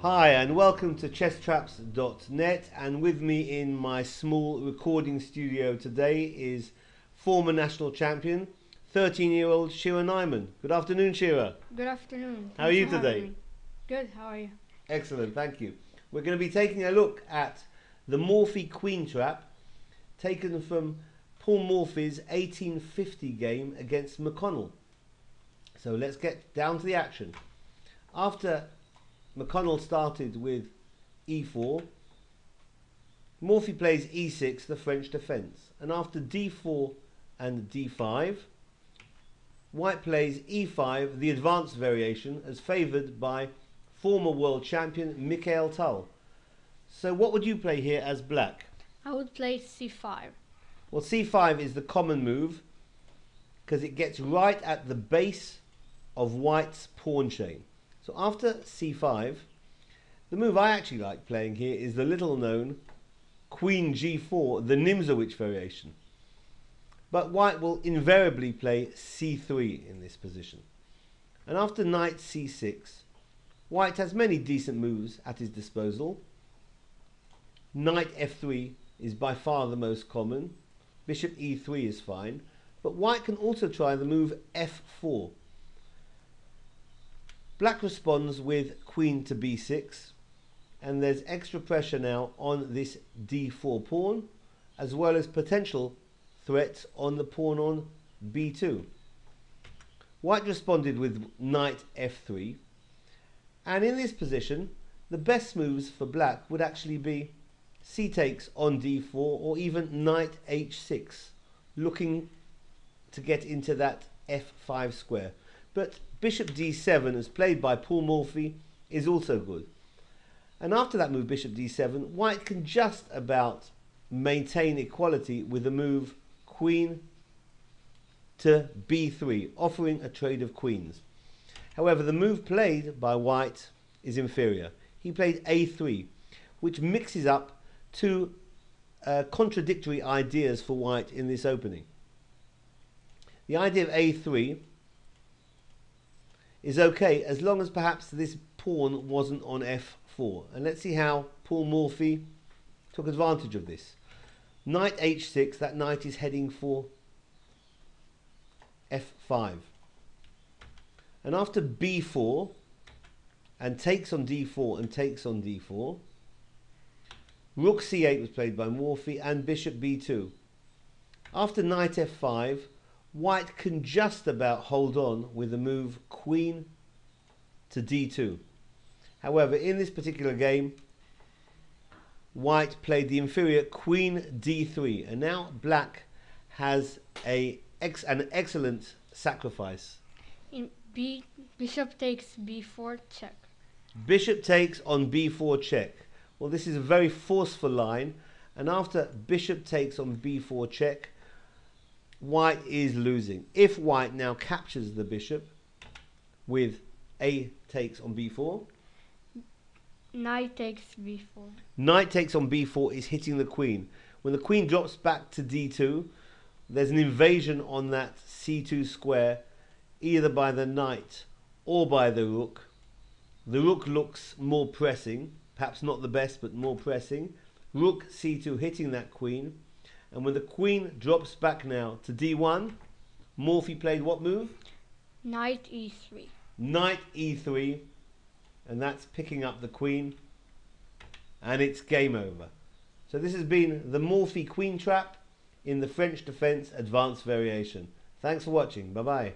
Hi and welcome to chesstraps.net, and with me in my small recording studio today is former national champion, 13-year-old Shira Nyman. Good afternoon, Shira. Good afternoon. How are you today? Me. Good, how are you? Excellent, thank you. We're going to be taking a look at the Morphy Queen Trap taken from Paul Morphy's 1850 game against McConnell. So let's get down to the action. After McConnell started with e4, Morphy plays e6, the French defence, and after d4 and d5, White plays e5, the advanced variation, as favoured by former world champion McConnell. So what would you play here as black? I would play c5. Well, c5 is the common move because it gets right at the base of White's pawn chain. So after c5, the move I actually like playing here is the little known Queen g4, the Nimzowitsch variation. But White will invariably play c3 in this position. And after knight c6, White has many decent moves at his disposal. Knight f3 is by far the most common. Bishop e3 is fine. But White can also try the move f4. Black responds with queen to b6, and there's extra pressure now on this d4 pawn, as well as potential threats on the pawn on b2. White responded with knight f3, and in this position the best moves for black would actually be c takes on d4 or even knight h6, looking to get into that f5 square. But bishop d7, as played by Paul Morphy, is also good. And after that move, bishop d7, White can just about maintain equality with the move queen to b3, offering a trade of queens. However, the move played by White is inferior. He played a3, which mixes up two contradictory ideas for White in this opening. The idea of a3 is okay as long as perhaps this pawn wasn't on f4. And let's see how Paul Morphy took advantage of this. Knight h6, that knight is heading for f5. And after b4, and takes on d4 and takes on d4, rook c8 was played by Morphy, and bishop b2. After knight f5, White can just about hold on with the move queen to d2. However, in this particular game, White played the inferior queen d3, and now black has an excellent sacrifice. Bishop takes b4 check. Bishop takes on b4 check. Well, this is a very forceful line, and after bishop takes on b4 check, White is losing. If White now captures the bishop with a takes on b4, knight takes b4. Knight takes on b4 is hitting the queen. When the queen drops back to d2, there's an invasion on that c2 square, either by the knight or by the rook. The rook looks more pressing, perhaps not the best, but more pressing. Rook c2 hitting that queen. And when the queen drops back now to d1, Morphy played what move? Knight e3. Knight e3, and that's picking up the queen, and it's game over. So this has been the Morphy Queen Trap in the French Defence Advanced Variation. Thanks for watching. Bye-bye.